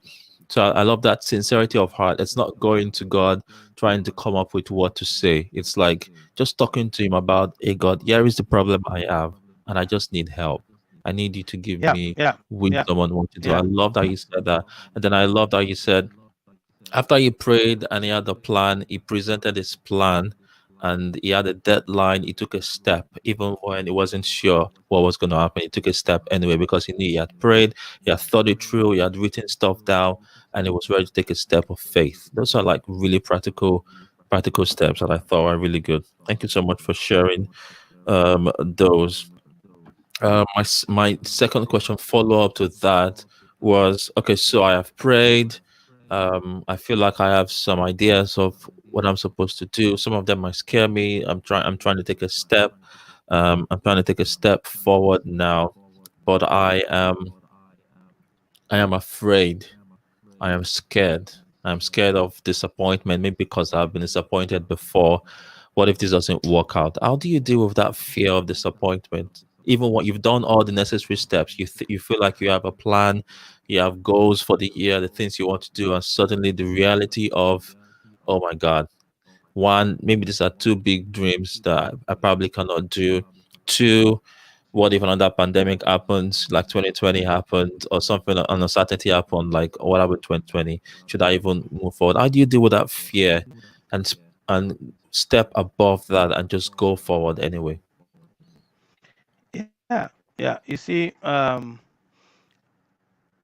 So I love that sincerity of heart. It's not going to God trying to come up with what to say. It's like just talking to him about, hey God, here is the problem I have, and I just need help. I need you to give yeah, me yeah, yeah, wisdom on what to do. I yeah, love that you said that. And then I love that you said after he prayed and he had a plan, he presented his plan and he had a deadline. He took a step, even when he wasn't sure what was going to happen. He took a step anyway because he knew he had prayed, he had thought it through, he had written stuff down, and he was ready to take a step of faith. Those are like really practical steps that I thought were really good. Thank you so much for sharing those. My second question, follow up to that, was okay. So I have prayed. I feel like I have some ideas of what I'm supposed to do. Some of them might scare me. I'm trying to take a step. I'm trying to take a step forward now, but I am afraid. I am scared. I'm scared of disappointment, maybe because I've been disappointed before. What if this doesn't work out? How do you deal with that fear of disappointment? Even when you've done all the necessary steps, you feel like you have a plan, you have goals for the year, the things you want to do, and suddenly the reality of, oh my God, one, maybe these are two big dreams that I probably cannot do. Two, what if another pandemic happens, like 2020 happened, or something, an uncertainty happened, like what about 2020? Should I even move forward? How do you deal with that fear and step above that and just go forward anyway? yeah, yeah. You see,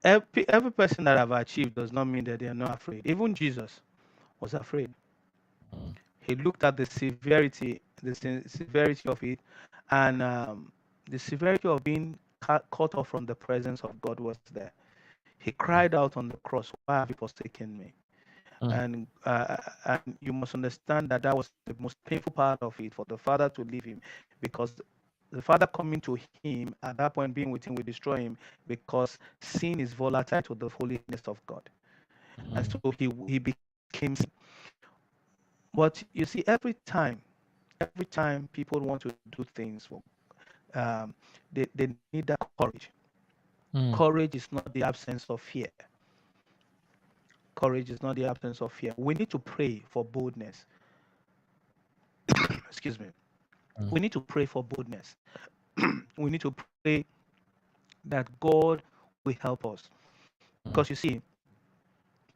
every person that have achieved does not mean that they are not afraid. Even Jesus was afraid. Mm, He looked at the severity, severity of it, and the severity of being cut off from the presence of God was there. He cried out on the cross, "Why have you forsaken me?" mm, And you must understand that that was the most painful part of it, for the Father to leave him, because the Father coming to him at that point, being with him, will destroy him, because sin is volatile to the holiness of God, and mm, so he became sin. But you see, every time people want to do things for, um, they need that courage. mm, Courage is not the absence of fear. Courage is not the absence of fear. We need to pray for boldness. Excuse me. mm, We need to pray for boldness. We need to pray that God will help us. mm, Because you see,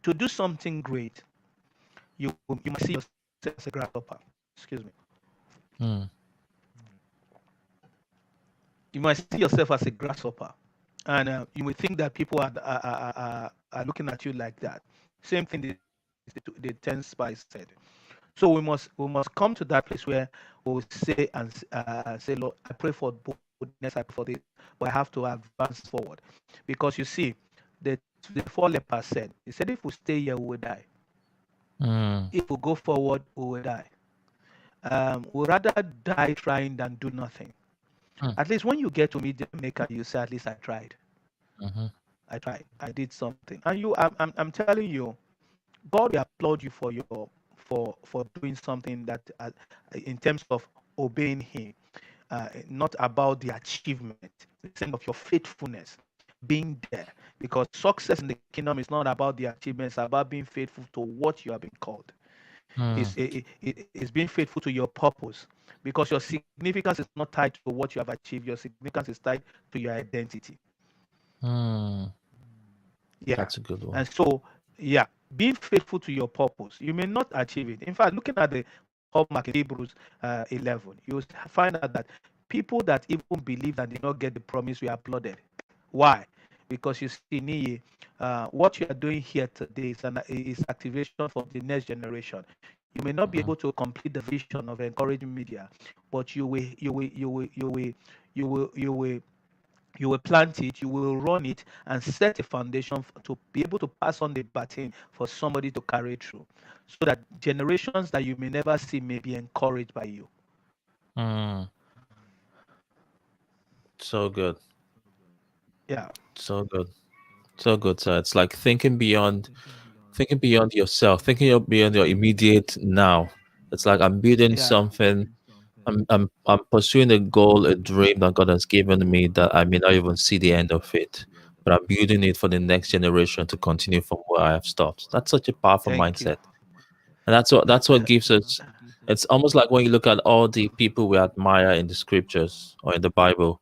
to do something great, you must see yourself as a grasshopper. Excuse me. mm, You must see yourself as a grasshopper. And you may think that people are looking at you like that. Same thing the 10 spies said. So we must come to that place where we will say and say, Lord, I pray for boldness, I pray for this, but I have to advance forward, because you see, the four lepers said, he said, if we stay here, we will die. mm, If we go forward, we will die. We rather die trying than do nothing. mm, At least when you get to meet the maker, you say, at least I tried. mhm, I tried. I did something. And I'm telling you, God will applaud you for doing something that, in terms of obeying Him, not about the achievement, the sense of your faithfulness, being there. Because success in the kingdom is not about the achievements, it's about being faithful to what you have been called. mm, It's being faithful to your purpose. Because your significance is not tied to what you have achieved, your significance is tied to your identity. mm. Yeah. That's a good one. And so yeah, being faithful to your purpose, you may not achieve it. In fact, looking at the hallmark in Hebrews 11, you will find out that people that even believe that did not get the promise we applauded. Why? Because you see, Niyi, what you are doing here today is activation for the next generation. You may not be able Mm, to complete the vision of encouraging media, but you will plant it, you will run it, and set a foundation to be able to pass on the baton for somebody to carry through, so that generations that you may never see may be encouraged by you. mm. So good. Yeah, So good. So good, sir. It's like thinking beyond yourself, beyond your immediate now. It's like I'm building yeah. something. I'm pursuing a goal, a dream that God has given me that I may not even see the end of it. But I'm building it for the next generation to continue from where I have stopped. That's such a powerful Thank you. mindset. And that's what gives us. It's almost like when you look at all the people we admire in the scriptures or in the Bible,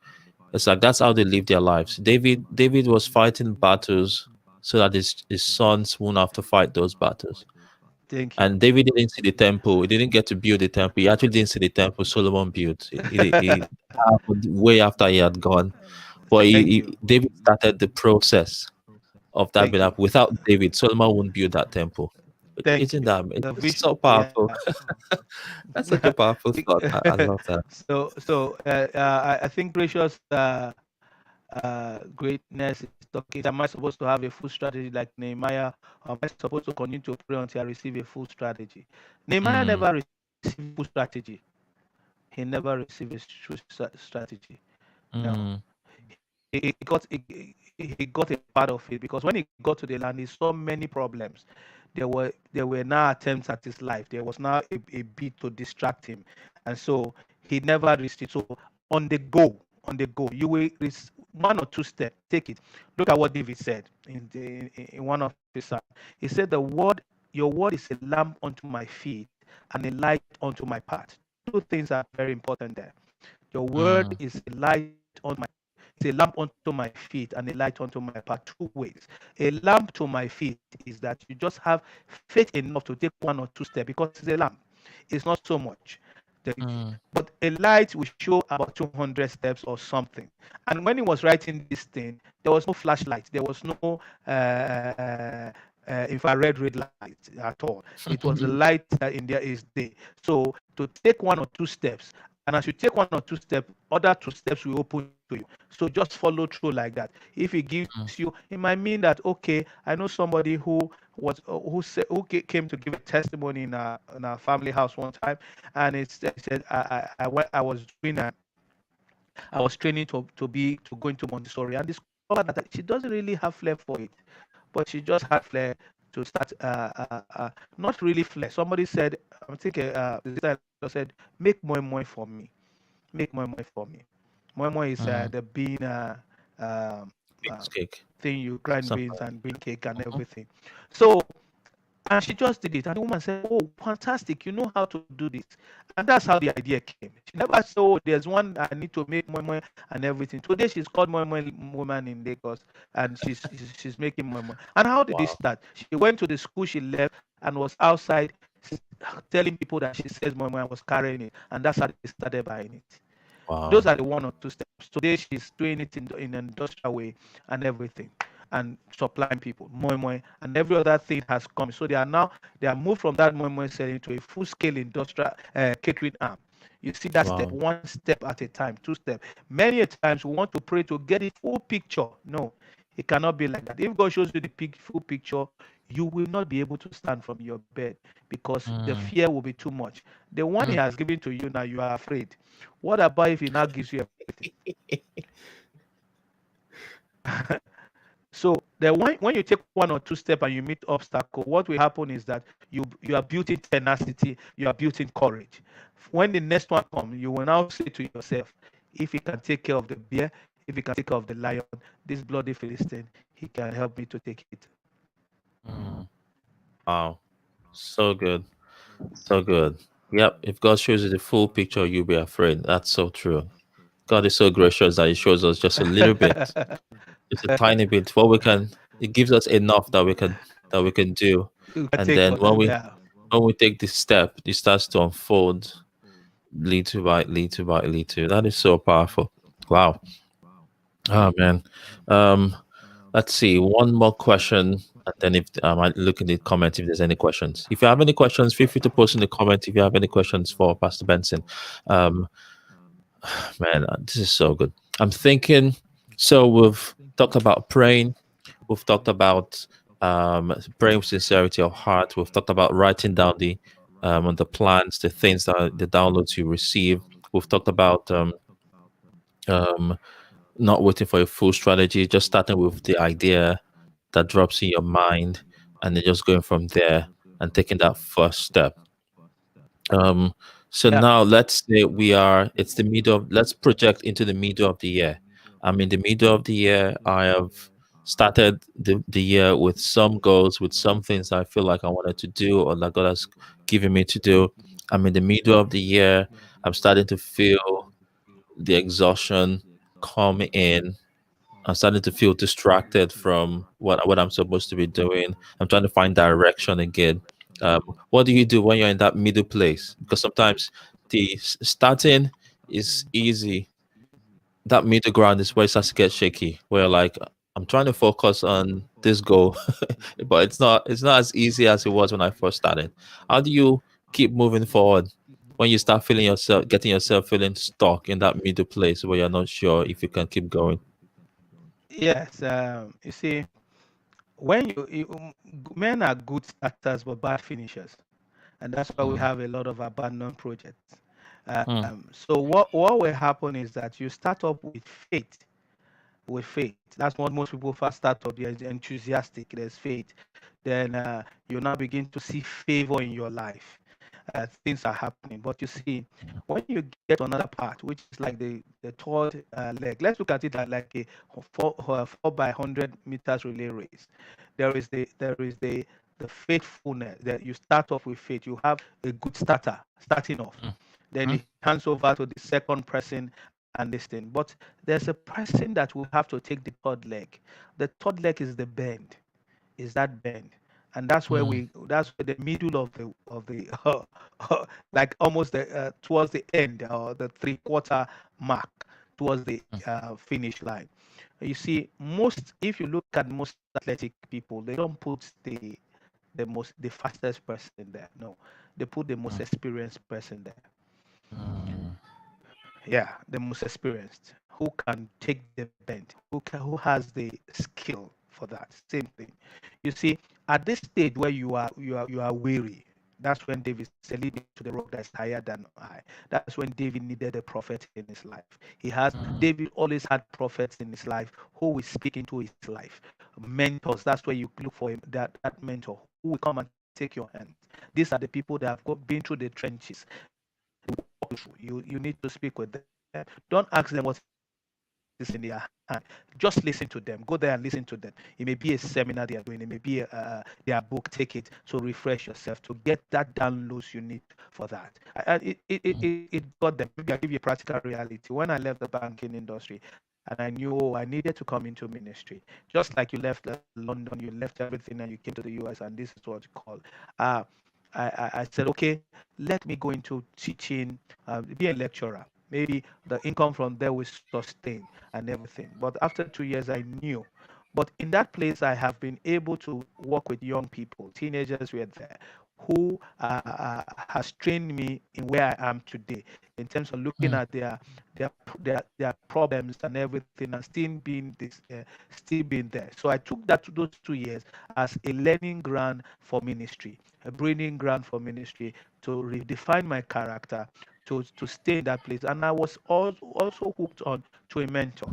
it's like that's how they live their lives. David was fighting battles so that his sons won't have to fight those battles. Thank you. And David didn't see the temple. He didn't get to build the temple. He actually didn't see the temple Solomon built. He happened way after he had gone. But Thank you. David started the process of that being Thank you. happened. Without David, Solomon wouldn't build that temple. Thank Isn't you. that The it's vision, so yeah. powerful? That's such a powerful thought. I love that. I think gracious greatness is talking. Am I supposed to have a full strategy like Nehemiah? Or am I supposed to continue to pray until I receive a full strategy? Nehemiah Mm, never received full strategy. He never received a true strategy. No, mm, he got a part of it, because when he got to the land, he saw many problems. There were now attempts at his life. There was now a bit to distract him, and so he never reached it. So on the go, you will one or two steps. Take it. Look at what David said in one of his psalms. He said, Your word is a lamp unto my feet and a light unto my path." Two things are very important there. Your word mm, is a light unto my it's a lamp unto my feet and a light unto my path. Two ways. A lamp to my feet is that you just have faith enough to take one or two steps, because it's a lamp. It's not so much. mm, But a light will show about 200 steps or something. And when he was writing this thing, there was no flashlight. There was no infrared red light at all. It was the light that in there is there. So to take one or two steps, and as you take one or two steps, other two steps will open to you. So just follow through like that. If it gives mm, you, it might mean that, okay, I know somebody who came to give a testimony in our family house one time, and it said I was doing I was training to go into Montessori, and discovered that she doesn't really have flair for it, but she just had flair to start. Not really flair. Somebody said, I'm thinking, the sister said, make more for me, make more for me. More is mm. the bean um, uh, Beans cake. thing you grind Something. beans and bean cake and Mhm. everything. So, and she just did it. And the woman said, "Oh, fantastic. You know how to do this." And that's how the idea came. She never said, "Oh, there's one I need to make more and everything." Today, she's called more woman in Lagos, and she's making more. And how did this Wow. start? She went to the school she left and was outside telling people that she says more and was carrying it. And that's how they started buying it. Those Wow. are the one or two steps. Today she's doing it in an industrial way and everything, and supplying people more, and every other thing has come. So they are moved from that more selling to a full scale industrial catering arm. You see that step, Wow. one step at a time, two steps. Many a times we want to pray to get the full picture. No, it cannot be like that. If God shows you the full picture, you will not be able to stand from your bed, because the Mm, fear will be too much. The one He mm. has given to you now, you are afraid. What about if He now gives you everything? So the when you take one or two steps and you meet obstacle, what will happen is that you are building tenacity, you are building courage. When the next one comes, you will now say to yourself, if he can take care of the bear, if he can take care of the lion, this bloody Philistine, he can help me to take it. Mm. Wow. So good. So good. Yep. If God shows you the full picture, you'll be afraid. That's so true. God is so gracious that He shows us just a little bit, just a tiny bit. What we can, It gives us enough that we can. that we can do. You can And take then for that. Yeah. when we take this step, it starts to unfold little by little by little. That is so powerful. Wow. Oh man. Um, let's see. One more question, and then if I might look in the comments if there's any questions. If you have any questions, feel free to post in the comment if you have any questions for Pastor Benson. Um, man, this is so good. I'm thinking. So we've talked about praying. We've talked about praying with sincerity of heart. We've talked about writing down the plans, the things that the downloads you receive. We've talked about um, not waiting for a full strategy, just starting with the idea that drops in your mind, and then just going from there and taking that first step. Um, so Yeah. now let's say it's the middle of, let's project into the middle of the year. I'm in the middle of the year. I have started the year with some goals, with some things I feel like I wanted to do or that God has given me to do. I'm in the middle of the year. I'm starting to feel the exhaustion come in. I'm starting to feel distracted from what I'm supposed to be doing. I'm trying to find direction again. What do you do when you're in that middle place? Because sometimes starting is easy. That middle ground is where it starts to get shaky. Where like I'm trying to focus on this goal, but it's not as easy as it was when I first started. How do you keep moving forward when you start feeling yourself getting yourself feeling stuck in that middle place where you're not sure if you can keep going? Yes. You see, when men are good starters but bad finishers, and that's why we Mm, have a lot of abandoned projects. mm, So what will happen is that you start up with faith. With faith, that's what most people first start up. There's enthusiastic, there's faith. Then you now begin to see favor in your life. Things are happening, but you see, when you get to another part, which is like the third leg, let's look at it like a 4 by 100 meters relay race. There is the faithfulness that you start off with faith. You have a good starter starting off. mm, Then mm, he hands over to the second person and this thing. But there's a person that will have to take the third leg. The third leg is the bend, is that bend, and mm, that's where the middle of the like almost the towards the end or the 3/4 mark towards the mm, finish line. You see, most if you look at most athletic people, they don't put the fastest person there. No, they put the most mm, experienced person there. mm, Yeah, the most experienced, who can take the bend, who has the skill for that. Same thing. You see, at this stage where you are weary, that's when David said, "Lead me to the rock that's higher than I." That's when David needed a prophet in his life. mm, David always had prophets in his life who will speak into his life. Mentors. That's where you look for him. That mentor who will come and take your hand. These are the people that have been through the trenches. You need to speak with them. Don't ask them what is in their hand. Just listen to them. Go there and listen to them. It may be a seminar they are doing. It may be their book. Take it to refresh yourself, to get that downloads you need for that. It got them. Maybe I'll give you a practical reality. When I left the banking industry and I knew, I needed to come into ministry, just like you left London, you left everything and you came to the US, and this is what you call. Uh, I said, okay, let me go into teaching, be a lecturer. Maybe the income from there will sustain and everything. But after 2 years, I knew. But in that place, I have been able to work with young people. Teenagers were there who has trained me in where I am today in terms of looking mm, at their problems and everything, and still being there. So I took those 2 years as a learning ground for ministry, a breeding ground for ministry, to redefine my character, to stay in that place. And I was also hooked on to a mentor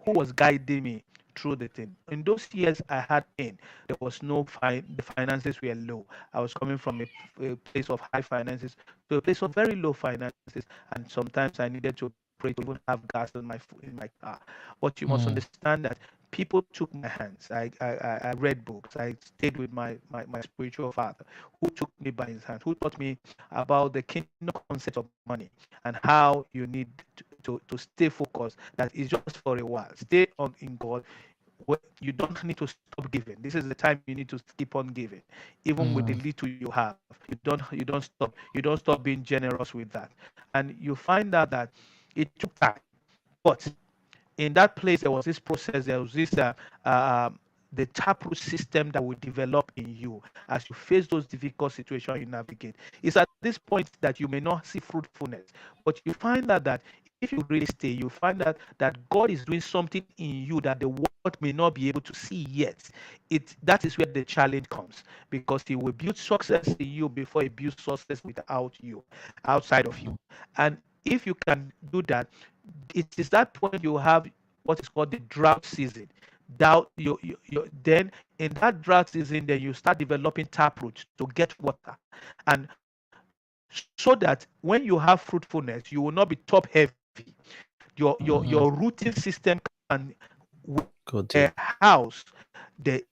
who was guiding me through the thing. In those years, I had pain. There was no the finances were low. I was coming from a place of high finances to a place of very low finances, and sometimes I needed to pray to even have gas in my car. But you must mm, understand that people took my hands. I read books. I stayed with my spiritual father, who took me by his hand, who taught me about the kingdom concept of money and how you need to stay focused. That is just for a while. Stay on in God. you don't need to stop giving. This is the time you need to keep on giving, even with the Mm. little you have. You don't stop. You don't stop being generous with that. And you find out that it took time, but in that place there was this process. There was this the taproot system that will develop in you as you face those difficult situations you navigate. It's at this point that you may not see fruitfulness, but you find out that if you really stay, you find out that God is doing something in you that the world may not be able to see yet. That is where the challenge comes, because He will build success in you before He builds success without you, outside of you. And if you can do that, it is that point you have what is called the drought season. Then in that drought season, then you start developing taproot to get water, and so that when you have fruitfulness, you will not be top heavy. Your Mm. rooting system can Go deep. warehouse the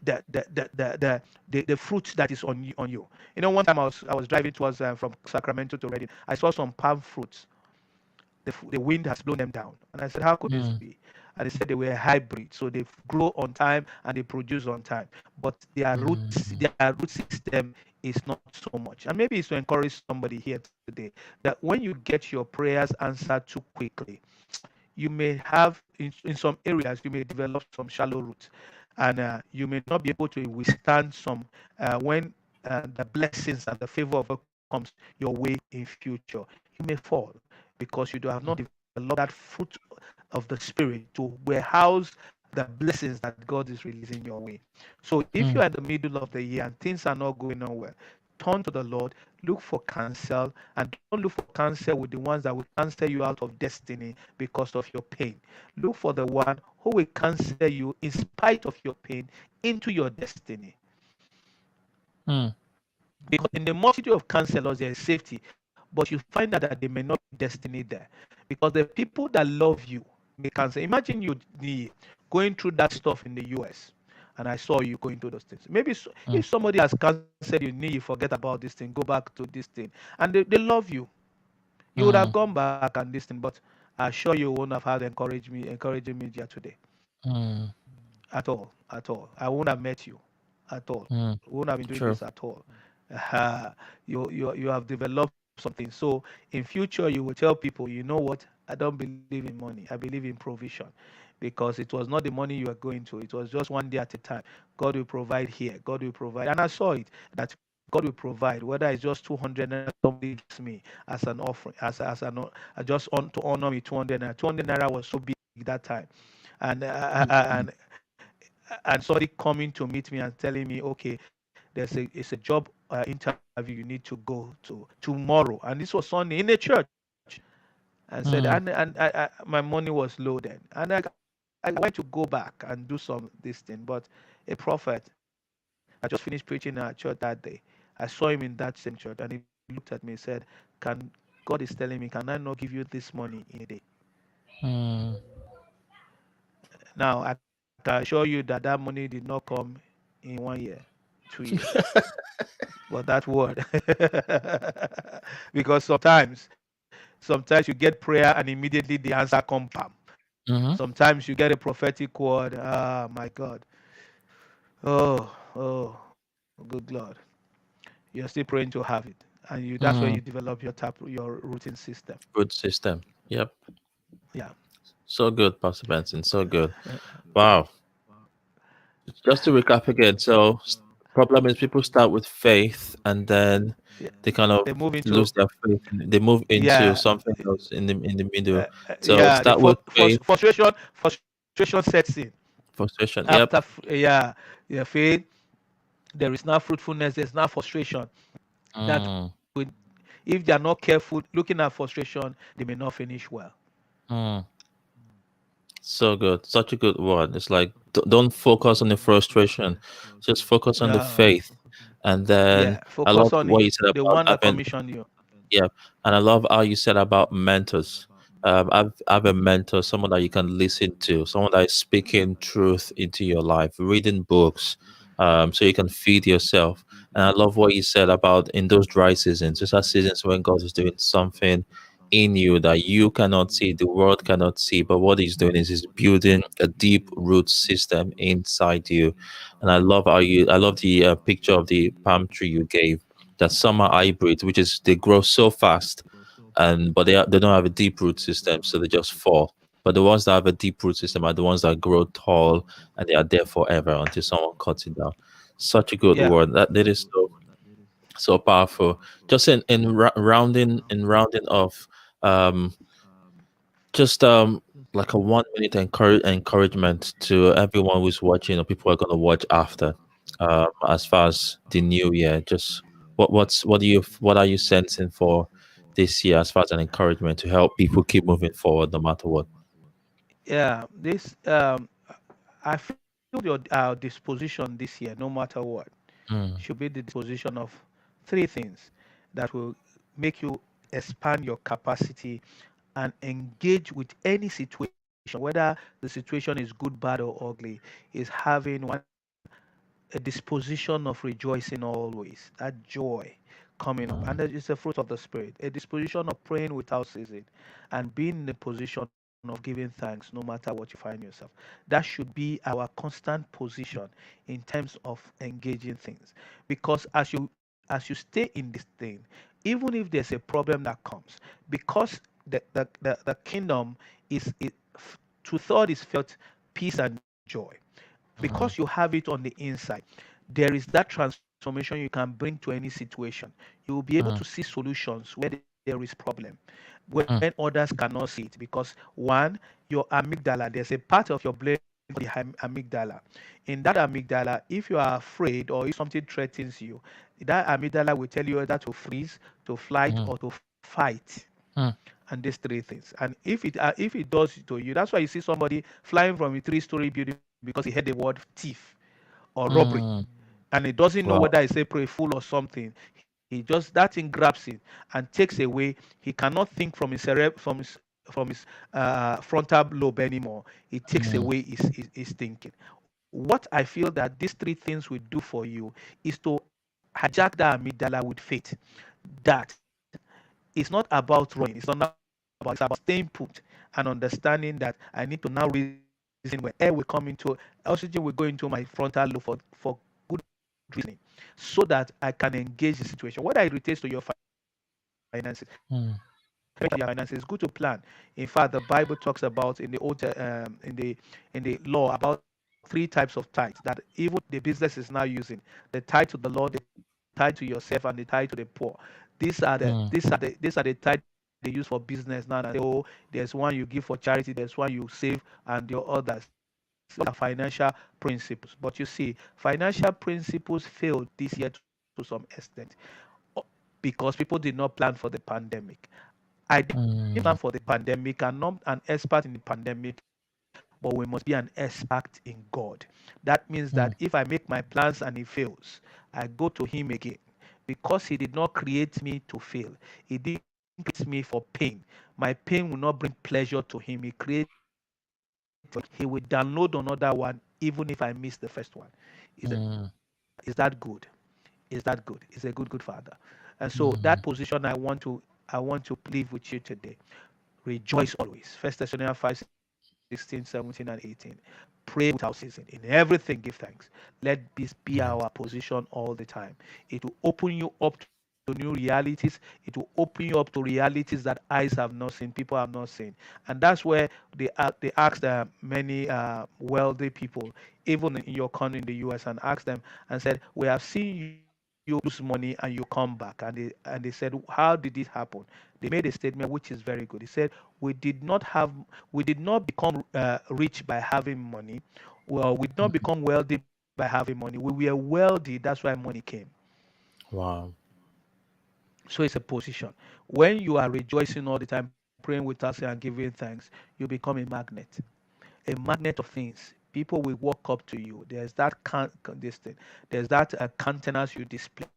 the fruit that is on you. You know, one time I was driving towards from Sacramento to Reading. I saw some palm fruits. The wind has blown them down. And I said, how could this Mm. be? And they said they were hybrid, so they grow on time and they produce on time. But Mm. their root system is not so much. And maybe it's to encourage somebody here today that when you get your prayers answered too quickly, you may have in some areas you may develop some shallow roots, and you may not be able to withstand some when the blessings and the favor of God comes your way in future. You may fall because you do have not developed that fruit of the spirit to warehouse the blessings that God is releasing your way. So if you Mm. are in the middle of the year and things are not going on well, turn to the Lord, look for counsel, and don't look for counsel with the ones that will cancel you out of destiny because of your pain. Look for the one who will cancel you in spite of your pain into your destiny. Mm. Because in the multitude of counselors, there is safety, but you find out that there may not be destiny there. Because the people that love you may cancel. Imagine you going through that stuff in the US, and I saw you going through those things. Maybe Mm. if somebody has cancelled you, need forget about this thing, go back to this thing, and they love you, you would have Mm. gone back and this thing, but I assure you won't have had encouraging media today Mm. at all. I won't have met you at all. Mm. We won't have been doing True. this at all. You have developed something. So in future, you will tell people, you know what? I don't believe in money. I believe in provision, because it was not the money you were going to. It was just one day at a time. God will provide here. God will provide, and I saw it that God will provide. Whether it's just 200 naira somebody gives me as an offering, just on to honor me 200 naira. 200 naira was so big that time, and Mm. somebody coming to meet me and telling me, okay, it's a job interview you need to go to tomorrow, and this was Sunday in a church, and said, Mm. my money was low then, and I went to go back and do some this thing, but a prophet I just finished preaching in our church that day. I saw him in that same church, and he looked at me and said, "Can God is telling me, can I not give you this money in a day?" Mm. Now I can assure you that that money did not come in 1 year, 2 years. But that word, because sometimes you get prayer and immediately the answer come bam. Mm-hmm. Sometimes you get a prophetic word. Ah, my God. Oh, good Lord. You're still praying to have it, and that's where you Mm. develop your routing system. Good system. Yep. Yeah. So good, Pastor Benson. So good. Wow. Just to recap again, so problem is people start with faith and then Yeah. they kind of They move lose into, their faith. They move into yeah, something else in the middle. So yeah. The start with faith, frustration sets in frustration. after Yep. yeah, faith. There is now fruitfulness. There's now frustration. That Mm. will, if they are not careful, looking at frustration, they may not finish well. Mm. So good. Such a good word. It's like don't focus on the frustration. Just focus on the No, faith. And then yeah. I Focus love on what you said the about one that having. commissioned you. Yeah, and I love how you said about mentors. I've a mentor, someone that you can listen to, someone that is speaking truth into your life, reading books, so you can feed yourself. And I love what you said about in those dry seasons, those are seasons when God is doing something in you that you cannot see, the world cannot see. But what he's doing is he's building a deep root system inside you. And I love the picture of the palm tree you gave. That some are hybrids, which is they grow so fast, and but they don't have a deep root system, so they just fall. But the ones that have a deep root system are the ones that grow tall and they are there forever until someone cuts it down. Such a good Yeah. word. That is so powerful. Just in rounding off, um, just like a 1 minute encouragement to everyone who's watching or people who are gonna watch after. As far as the new year, just what are you sensing for this year as far as an encouragement to help people keep moving forward no matter what? Yeah. This I feel your disposition this year, no matter what, should Mm, be the disposition of three things that will make you expand your capacity and engage with any situation, whether the situation is good, bad, or ugly, is having a disposition of rejoicing always, that joy coming up. And that is a fruit of the Spirit, a disposition of praying without ceasing, and being in a position of giving thanks no matter what you find yourself. That should be our constant position in terms of engaging things. Because as you stay in this thing, even if there's a problem that comes, because the kingdom is it, to third is felt peace and joy, because you mm, have it on the inside, there is that transformation you can bring to any situation. You will be able to mm, see solutions where there is problem, when mm, others cannot see it. Because one, your amygdala, there's a part of your brain called the amygdala. In that amygdala, if you are afraid or if something threatens you, that amygdala will tell you either to freeze, to flight, mm, or to fight. mm, And these three things. And if it does it to you, that's why you see somebody flying from a three-story building because he heard the word thief or robbery, mm. and he doesn't know Wow. whether it's April Fool or something. He just that thing grabs him and takes away. He cannot think from his frontal lobe anymore. It takes Mm, away his thinking. What I feel that these three things will do for you is to hijack that amygdala with faith. That it's not about running. It's not about. It's about staying put and understanding that I need to now reason when air will come into oxygen will go into my frontal lobe for good reasoning, so that I can engage the situation. Whether it relates to your finances, everything your finances, it's good to plan. In fact, the Bible talks about in the law about three types of tithes that even the business is now using: the tithe to the Lord, the tithe to yourself, and the tithe to the poor. mm, These are the tithe they use for business now. And say, oh, there's one you give for charity, there's one you save, and your others. Those are financial principles. But you see, financial principles failed this year to some extent because people did not plan for the pandemic. I didn't plan for the mm, pandemic. I'm not an expert in the pandemic, but we must be an expert in God. That means that if I make my mm, plans and it fails, I go to Him again, because He did not create me to fail. He didn't create me for pain. My pain will not bring pleasure to Him. He created me for He will download another one even if I miss the first one. Is that good? mm, Is that good? Is a good Father. And so that position mm, I want to leave with you today. Rejoice always. First Thessalonians 5:16, 17, and 18. Pray without ceasing. In everything give thanks. Let this be mm, our position all the time. It will open you up to new realities. It will open you up to realities that eyes have not seen, people have not seen. And that's where they asked many wealthy people, even in your country in the US, and asked them and said, "We have seen you lose money and you come back." And they said, "How did it happen?" They made a statement which is very good. He said, "We did not have, we did not become rich by having money. Well, we did not mm. become wealthy by having money. We were wealthy. That's why money came." Wow. So it's a position. When you are rejoicing all the time, praying with us and giving thanks, you become a magnet, a magnet of things. People will walk up to you. There's that this thing. There's that countenance you display.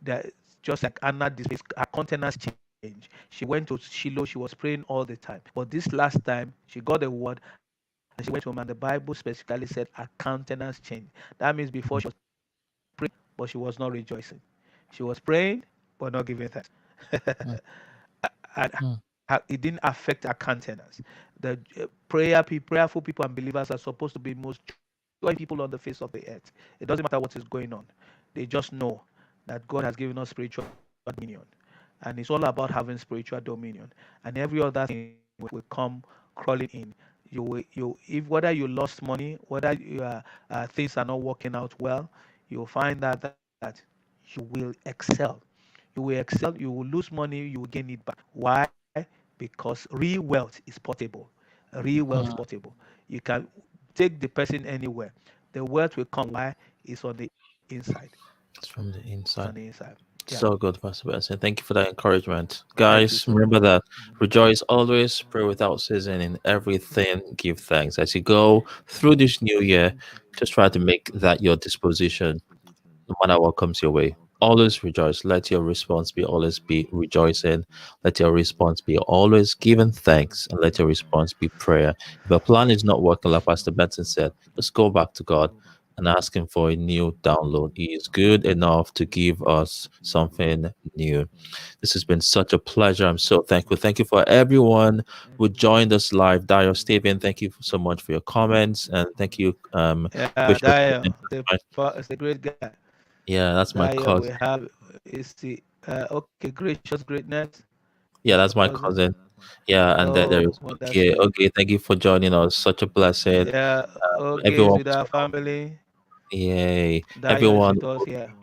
That just like Anna displays, her countenance change. She went to Shiloh. She was praying all the time. But this last time, she got a word and she went home. And the Bible specifically said her countenance changed. That means before she was praying, but she was not rejoicing. She was praying, but not giving thanks. Mm, And mm, it didn't affect our countenance. The prayerful people and believers are supposed to be most joy people on the face of the earth. It doesn't matter what is going on. They just know that God has given us spiritual dominion, and it's all about having spiritual dominion. And every other thing will come crawling in. If whether you lost money, whether things are not working out well, you'll find that you will excel. You will excel. You will lose money. You will gain it back. Why? Because real wealth is portable. Real wealth is portable. You can take the person anywhere. The wealth will come. Why? It's on the inside. It's from the It's on the inside. inside. Yeah. So good, Pastor Benson. Thank you for that encouragement. Thank you Guys, so much. remember that rejoice always, pray without ceasing, in everything, give thanks. As you go through this new year, just try to make that your disposition, no matter what comes your way. Always rejoice. Let your response be always be rejoicing. Let your response be always giving thanks. And let your response be prayer. If a plan is not working, like Pastor Benson said, just go back to God and ask Him for a new download. He is good enough to give us something new. This has been such a pleasure. I'm so thankful. Thank you for everyone who joined us live. Dio Stephen, thank you so much for your comments. And thank you, Yeah, Gracious Dio, Goodness. it's a great guy. Yeah, that's my Dio, cousin. we have is the okay, gracious greatness. Is Yeah, your that's my cousin? cousin. Yeah, and then there Oh, is well, that's okay. good. Okay, thank you for joining us. Such a blessing. Yeah, okay, is Everyone with was our gonna, family. yay. Dio is Everyone, with us here.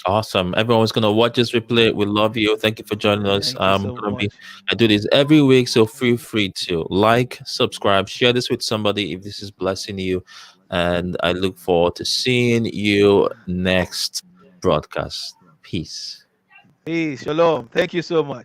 awesome. Everyone was gonna watch this replay. We love you. Thank you for joining us. Thank you so much. I do this every week, so feel free to like, subscribe, share this with somebody if this is blessing you. And I look forward to seeing you next broadcast. Peace. Peace, shalom. Thank you so much.